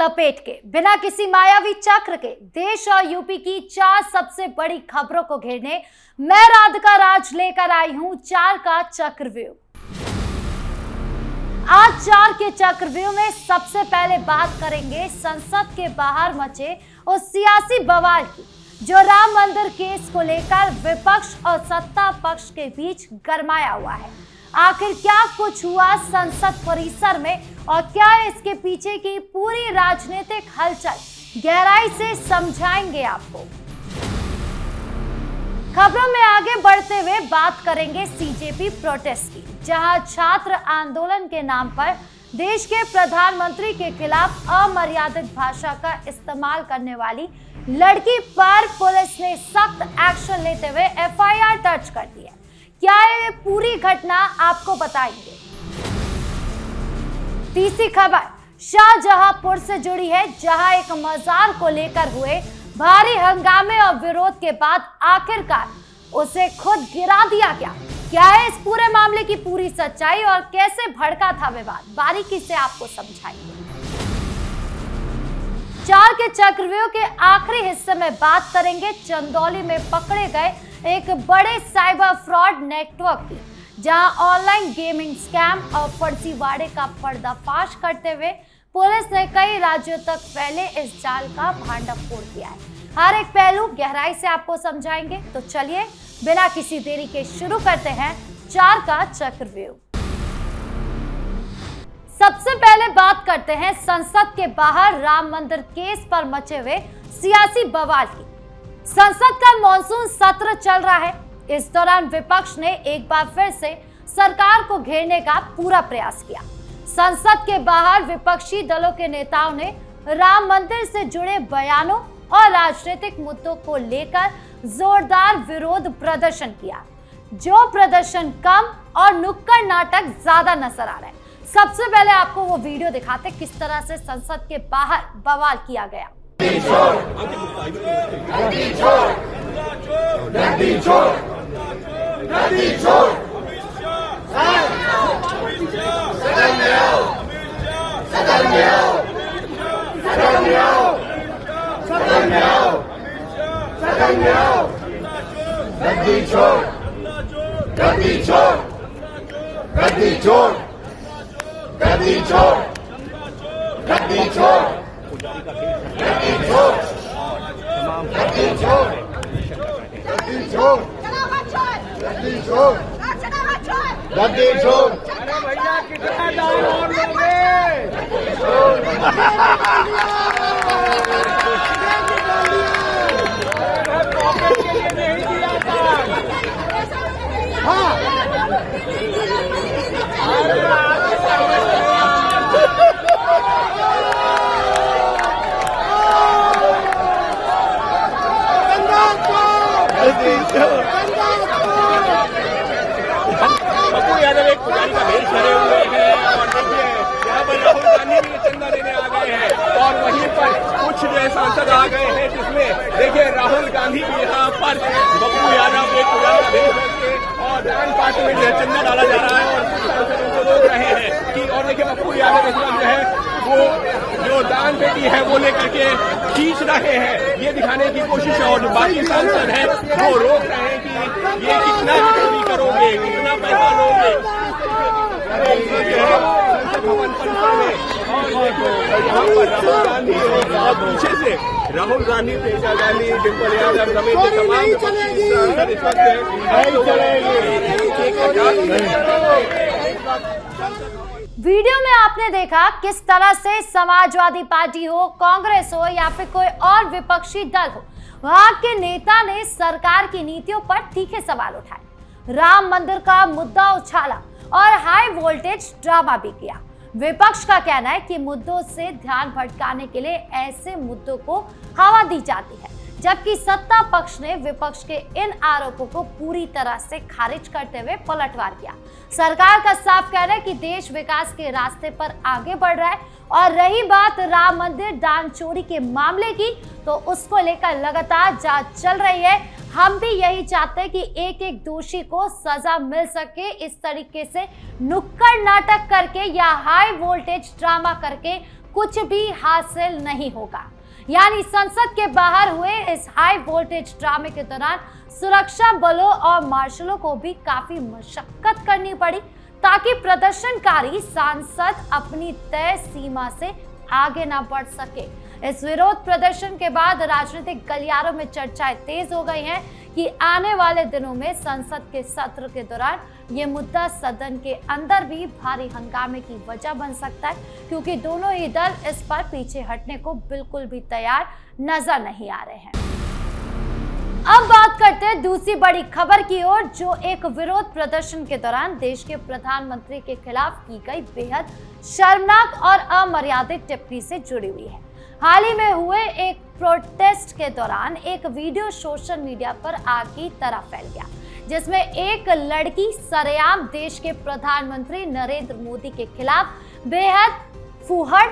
लपेट के बिना किसी मायावी चक्र के देश और यूपी की 4 सबसे बड़ी खबरों को घेरने मैं राधिका राज लेकर आई हूं 4 का चक्रव्यूह। आज 4 के चक्रव्यूह में सबसे पहले बात करेंगे संसद के बाहर मचे उस सियासी बवाल की जो राम मंदिर केस को लेकर विपक्ष और सत्ता पक्ष के बीच गरमाया हुआ है। आखिर क्या कुछ हुआ संसद परिसर में और क्या इसके पीछे की पूरी राजनीतिक हलचल गहराई से समझाएंगे आपको। खबरों में आगे बढ़ते हुए बात करेंगे सीजेपी प्रोटेस्ट की, जहां छात्र आंदोलन के नाम पर देश के प्रधानमंत्री के खिलाफ अमर्यादित भाषा का इस्तेमाल करने वाली लड़की पर पुलिस ने सख्त एक्शन लेते हुए एफआईआर दर्ज कर दी है। क्या ये पूरी घटना आपको बताएंगे। तीसरी खबर शाहजहांपुर से जुड़ी है, जहां एक मजार को लेकर हुए भारी हंगामे और विरोध के बाद आखिरकार उसे खुद गिरा दिया गया। क्या है इस पूरे मामले की पूरी सच्चाई और कैसे भड़का था विवाद, बारीकी से आपको समझाएंगे। 4 के चक्रव्यूह के आखिरी हिस्से में बात करेंगे चंदौली में पकड़े गए एक बड़े साइबर फ्रॉड नेटवर्क की, जहां ऑनलाइन गेमिंग स्कैम और फर्जीवाड़े का पर्दाफाश करते हुए पुलिस ने कई राज्यों तक फैले इस जाल का भांडाफोड़ किया है। हर एक पहलू गहराई से आपको समझाएंगे, तो चलिए बिना किसी देरी के शुरू करते हैं 4 का चक्रव्यूह। सबसे पहले बात करते हैं संसद के बाहर राम मंदिर केस पर मचे हुए सियासी बवाल की। संसद का मॉनसून सत्र चल रहा है। इस दौरान विपक्ष ने एक बार फिर से सरकार को घेरने का पूरा प्रयास किया। संसद के बाहर विपक्षी दलों के नेताओं ने राम मंदिर से जुड़े बयानों और राजनीतिक मुद्दों को लेकर जोरदार विरोध प्रदर्शन किया। जो प्रदर्शन कम और नुक्कड़ नाटक ज्यादा नजर आ रहा है। सबसे पहले आपको वो वीडियो दिखाते किस तरह से संसद के बाहर बवाल किया गया। भैया कितना दाम और लोगे? पॉकेट के लिए नहीं दिया था। हाँ पप्पू यादव एक पुजारी का भेष धरे हुए हैं और देखिए यहाँ पर राहुल गांधी भी चंदा देने आ गए हैं और वहीं पर कुछ जो सांसद आ गए हैं, जिसमें देखिए राहुल गांधी भी यहाँ पर पप्पू यादव एक पुजारी का भेष करके और दान पार्टी में जो है चंदा डाला जा रहा है और सांसद उनको रोक रहे हैं कि और देखिए पप्पू यादव इस वक्त जो है वो जो दान पेटी है वो लेकर के खींच रहे हैं, ये दिखाने की कोशिश है। और जो बाकी सांसद है वो रोक रहे हैं कि ये कितना चोरी करोगे, कितना पैसा लोगे। संसद भवन परिसर में और यहाँ पर राहुल गांधी और पीछे से राहुल गांधी, प्रियंका गांधी, डिम्पल यादव समेत तमाम सांसद इस वक्त वीडियो में आपने देखा किस तरह से समाजवादी पार्टी हो, कांग्रेस हो या फिर कोई और विपक्षी दल हो, वहां के नेता ने सरकार की नीतियों पर तीखे सवाल उठाए, राम मंदिर का मुद्दा उछाला और हाई वोल्टेज ड्रामा भी किया। विपक्ष का कहना है कि मुद्दों से ध्यान भटकाने के लिए ऐसे मुद्दों को हवा दी जाती है, जबकि सत्ता पक्ष ने विपक्ष के इन आरोपों को पूरी तरह से खारिज करते हुए पलटवार किया। सरकार का साफ कहना है कि देश विकास के रास्ते पर आगे बढ़ रहा है और रही बात राम मंदिर दान चोरी के मामले की, तो उसको लेकर लगातार जांच चल रही है। हम भी यही चाहते हैं कि एक एक दोषी को सजा मिल सके। इस तरीके से नुक्कड़ नाटक करके या हाई वोल्टेज ड्रामा करके कुछ भी हासिल नहीं होगा। यानी संसद के बाहर हुए इस हाई वोल्टेज ड्रामे के दौरान सुरक्षा बलों और मार्शलों को भी काफी मशक्कत करनी पड़ी ताकि प्रदर्शनकारी सांसद अपनी तय सीमा से आगे ना बढ़ सके। इस विरोध प्रदर्शन के बाद राजनीतिक गलियारों में चर्चाएं तेज हो गई हैं कि आने वाले दिनों में संसद के सत्र के दौरान ये मुद्दा सदन के अंदर भी भारी हंगामे की वजह बन सकता है, क्योंकि दोनों ही दल इस पर पीछे हटने को बिल्कुल भी तैयार नजर नहीं आ रहे हैं। अब बात करते हैं दूसरी बड़ी खबर की ओर, जो एक विरोध प्रदर्शन के दौरान देश के प्रधानमंत्री के खिलाफ की गई बेहद शर्मनाक और अमर्यादित टिप्पणी से जुड़ी हुई है। हाल ही में हुए एक प्रोटेस्ट के दौरान एक वीडियो सोशल मीडिया पर आग की तरह फैल गया, जिसमें एक लड़की सरेआम देश के प्रधानमंत्री नरेंद्र मोदी के खिलाफ बेहद फूहड़,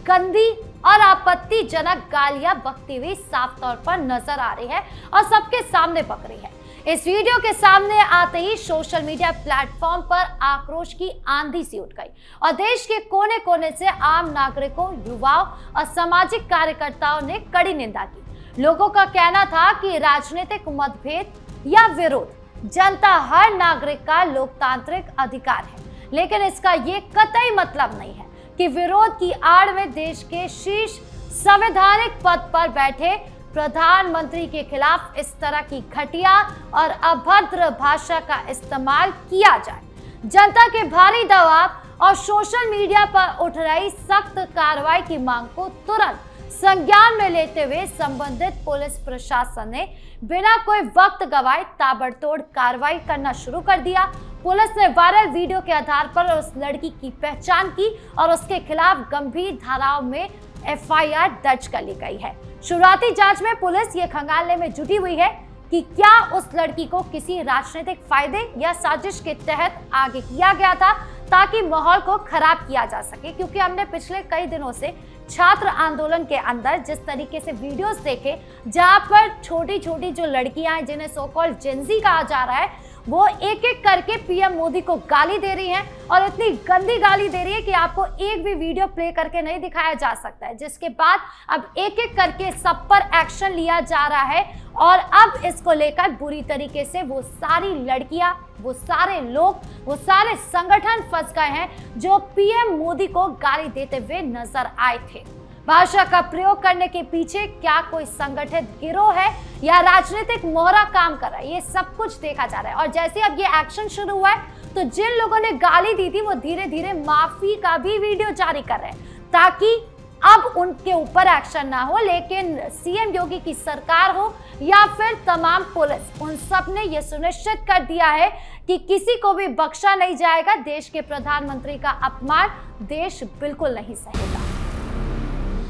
गंदी और आपत्तिजनक गालियां बकती हुई साफ तौर पर नजर आ रही है और सबके सामने बक रही है। इस वीडियो के सामने आते ही सोशल मीडिया प्लेटफॉर्म पर आक्रोश की आंधी सी उठ गई और देश के कोने कोने से आम नागरिकों, युवाओं और सामाजिक कार्यकर्ताओं ने कड़ी निंदा की। लोगों का कहना था कि राजनीतिक मतभेद या विरोध जनता हर नागरिक का लोकतांत्रिक अधिकार है, लेकिन इसका ये कतई मतलब नहीं है कि विरोध की आड़ में देश के शीर्ष संवैधानिक पद पर बैठे प्रधानमंत्री के खिलाफ इस तरह की घटिया और अभद्र भाषा का इस्तेमाल किया जाए। जनता के भारी दबाव और सोशल मीडिया पर उठ रही सख्त कार्रवाई की मांग को तुरंत संज्ञान में लेते हुए संबंधित पुलिस प्रशासन ने बिना कोई वक्त गवाए ताबड़तोड़ कार्रवाई करना शुरू कर दिया। पुलिस ने वायरल वीडियो के आधार पर उस लड़की की पहचान की और उसके खिलाफ गंभीर धाराओं में एफआईआर दर्ज कर ली गई है। शुरुआती जांच में पुलिस ये खंगालने में जुटी हुई है कि क्या उस लड़की को किसी राजनीतिक फायदे या साजिश के तहत आगे किया गया था ताकि माहौल को खराब किया जा सके, क्योंकि हमने पिछले कई दिनों से छात्र आंदोलन के अंदर जिस तरीके से वीडियोस देखे जहां पर छोटी छोटी जो लड़कियां हैं जिन्हें सो कॉल्ड जेंजी कहा जा रहा है, वो एक एक करके पीएम मोदी को गाली दे रही हैं और इतनी गंदी गाली दे रही है कि आपको एक भी वीडियो प्ले करके नहीं दिखाया जा सकता है, जिसके बाद अब एक एक करके सब पर एक्शन लिया जा रहा है और अब इसको लेकर बुरी तरीके से वो सारी लड़कियां, वो सारे लोग, वो सारे संगठन फंस गए हैं जो पीएम मोदी को गाली देते हुए नजर आए थे। भाषा का प्रयोग करने के पीछे क्या कोई संगठित गिरोह है या राजनीतिक मोहरा काम कर रहा है, ये सब कुछ देखा जा रहा है। और जैसे अब ये एक्शन शुरू हुआ है तो जिन लोगों ने गाली दी थी वो धीरे धीरे माफी का भी वीडियो जारी कर रहे हैं ताकि अब उनके ऊपर एक्शन ना हो, लेकिन सीएम योगी की सरकार हो या फिर तमाम पुलिस, उन सब ने यह सुनिश्चित कर दिया है कि किसी को भी बख्शा नहीं जाएगा। देश के प्रधानमंत्री का अपमान देश बिल्कुल नहीं सहेगा।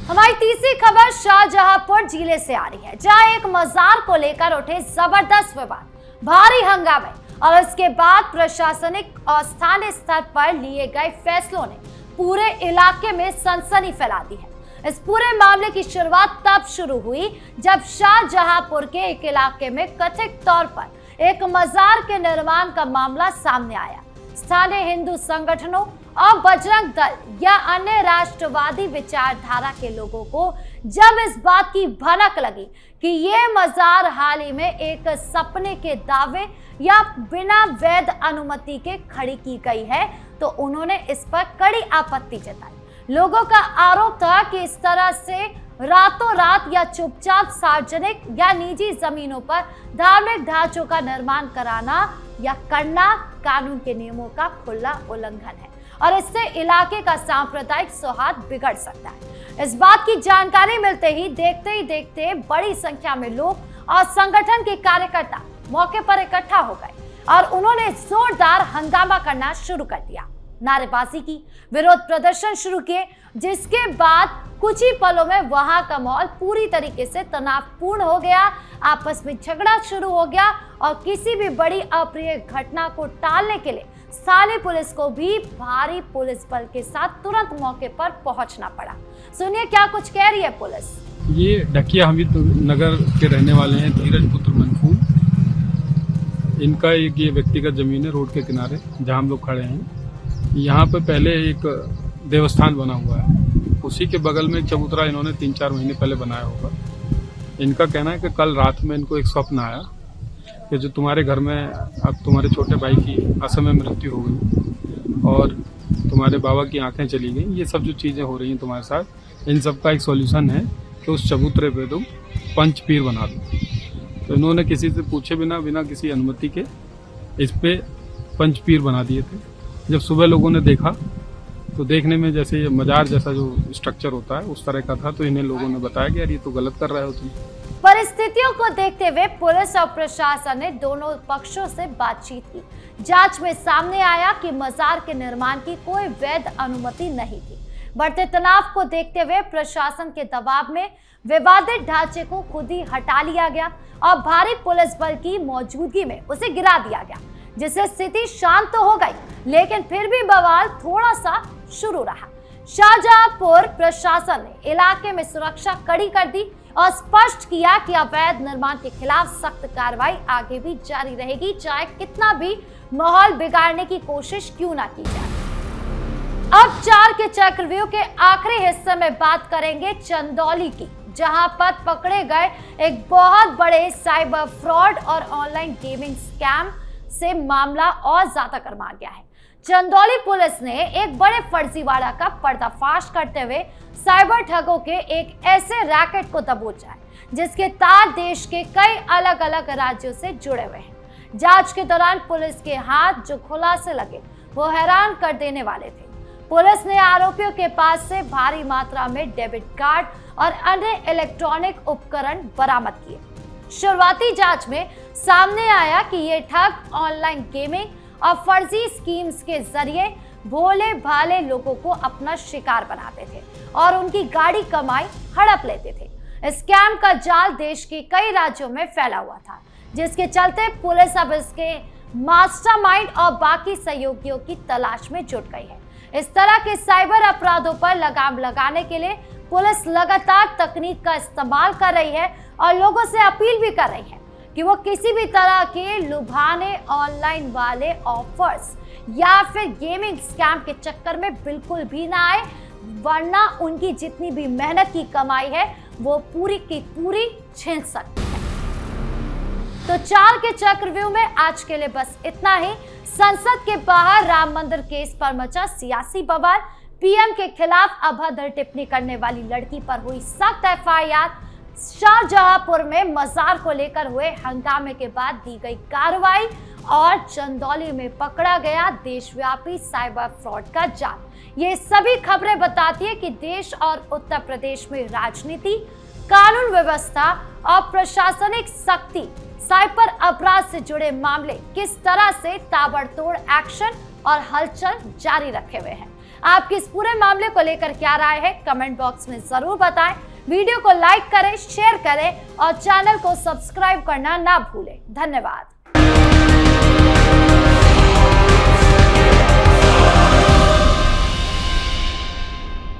हमारी तीसरी खबर शाहजहांपुर जिले से आ रही है, जहां एक मजार को लेकर उठे जबरदस्त विवाद, भारी हंगामे और इसके बाद प्रशासनिक और स्थानीय स्तर पर लिए गए फैसलों ने पूरे इलाके में सनसनी फैला दी है। इस पूरे मामले की शुरुआत तब शुरू हुई जब शाहजहांपुर के एक इलाके में कथित तौर पर एक मजार के निर्माण का मामला सामने आया। स्थानीय हिंदू संगठनों और बजरंग दल या अन्य राष्ट्रवादी विचारधारा के लोगों को जब इस बात की भनक लगी कि ये मजार हाल ही में एक सपने के दावे या बिना वैध अनुमति के खड़ी की गई है, तो उन्होंने इस पर कड़ी आपत्ति जताई। लोगों का आरोप था कि इस तरह से रातों रात या चुपचाप सार्वजनिक या निजी जमीनों पर धार्मिक ढांचों का निर्माण कराना या करना कानून के नियमों का खुला उल्लंघन है और इससे इलाके का सांप्रदायिक सौहार्द बिगड़ सकता है। इस बात की जानकारी मिलते ही देखते बड़ी संख्या में लोग और संगठन के कार्यकर्ता मौके पर इकट्ठा हो गए और उन्होंने जोरदार हंगामा करना शुरू कर दिया, नारेबाजी की, विरोध प्रदर्शन शुरू किए, जिसके बाद कुछ ही पलों में वहां का माहौल पूरी तरीके से तनावपूर्ण हो गया। आपस में झगड़ा शुरू हो गया और किसी भी बड़ी अप्रिय घटना को टालने के लिए स्थानीय पुलिस को भी भारी पुलिस बल के साथ तुरंत मौके पर पहुंचना पड़ा। सुनिए क्या कुछ कह रही है पुलिस। ये ढकिया हमीद नगर के रहने वाले हैं धीरज पुत्र मनफून। इनका एक ये व्यक्तिगत जमीन है रोड के किनारे जहां हम लोग खड़े हैं। यहाँ पे पहले एक देवस्थान बना हुआ है उसी के बगल में एक चबूतरा इन्होंने 3-4 महीने पहले बनाया होगा। इनका कहना है कि कल रात में इनको एक स्वप्न आया कि जो तुम्हारे घर में अब तुम्हारे छोटे भाई की असमय मृत्यु हो गई और तुम्हारे बाबा की आंखें चली गई, ये सब जो चीज़ें हो रही हैं तुम्हारे साथ, इन सब का एक सॉल्यूशन है कि उस चबूतरे पे तुम पंचपीर बना दो। तो इन्होंने किसी से पूछे बिना किसी अनुमति के इस पे पंचपीर बना दिए थे। जब सुबह लोगों ने देखा तो देखने में जैसे ये मजार जैसा जो स्ट्रक्चर होता है उस तरह का था, तो इन्हें लोगों ने बताया कि यार ये तो गलत कर रहे हो तुम। परिस्थितियों को देखते हुए पुलिस और प्रशासन ने दोनों पक्षों से बातचीत की। जांच में सामने आया कि मजार के निर्माण की कोई वैध अनुमति नहीं थी। बढ़ते तनाव को देखते हुए प्रशासन के दबाव में विवादित ढांचे को खुद ही हटा लिया गया और भारी पुलिस बल की मौजूदगी में उसे गिरा दिया गया, जिससे स्थिति शांत तो हो गई, लेकिन फिर भी बवाल थोड़ा सा शुरू रहा। शाहजहांपुर प्रशासन ने इलाके में सुरक्षा कड़ी कर दी और स्पष्ट किया कि अवैध निर्माण के खिलाफ सख्त कार्रवाई आगे भी जारी रहेगी, चाहे कितना भी माहौल बिगाड़ने की कोशिश क्यों ना की जाए। अब 4 के चक्रव्यूह के आखिरी हिस्से में बात करेंगे चंदौली की, जहां पर पकड़े गए एक बहुत बड़े साइबर फ्रॉड और ऑनलाइन गेमिंग स्कैम से मामला और ज्यादा गर्मा गया है। चंदौली पुलिस ने एक बड़े फर्जीवाड़ा का पर्दाफाश करते हुए साइबर ठगों के एक ऐसे रैकेट को दबोचा है जिसके तार देश के कई अलग अलग राज्यों से जुड़े हुए हैं। जांच के दौरान पुलिस के हाथ जो खुलासे लगे वो हैरान कर देने वाले थे। पुलिस ने आरोपियों के पास से भारी मात्रा में डेबिट कार्ड और अन्य इलेक्ट्रॉनिक उपकरण बरामद किए। शुरुआती जांच में सामने आया कि ये ठग ऑनलाइन गेमिंग और फर्जी स्कीम्स के जरिए भोले भाले लोगों को अपना शिकार बनाते थे और उनकी गाड़ी कमाई हड़प लेते थे। स्कैम का जाल देश के कई राज्यों में फैला हुआ था, जिसके चलते पुलिस अब इसके मास्टरमाइंड और बाकी सहयोगियों की तलाश में जुट गई है। इस तरह के साइबर अपराधों पर लगाम लगाने के लिए पुलिस लगातार तकनीक का इस्तेमाल कर रही है और लोगों से अपील भी कर रही है कि वो किसी भी तरह के लुभाने ऑनलाइन वाले ऑफर्स या फिर गेमिंग स्कैम के चक्कर में बिल्कुल भी ना आए, वरना उनकी जितनी भी मेहनत की कमाई है वो पूरी की पूरी छीन सकती है। तो 4 के चक्रव्यूह में आज के लिए बस इतना ही। संसद के बाहर राम मंदिर केस पर मचा सियासी बवाल, पीएम के खिलाफ अभद्र टिप्पणी करने वाली लड़की पर हुई सख्त एफआईआर, शाहजहांपुर में मजार को लेकर हुए हंगामे के बाद दी गई कार्रवाई और चंदौली में पकड़ा गया देशव्यापी साइबर फ्रॉड का जाल। ये सभी खबरें बताती है कि देश और उत्तर प्रदेश में राजनीति, कानून व्यवस्था और प्रशासनिक सख्ती, साइबर अपराध से जुड़े मामले किस तरह से ताबड़तोड़ एक्शन और हलचल जारी रखे हुए हैं। आपकी इस पूरे मामले को लेकर क्या राय है, कमेंट बॉक्स में जरूर बताएं। वीडियो को लाइक करें, शेयर करें और चैनल को सब्सक्राइब करना ना भूलें। धन्यवाद।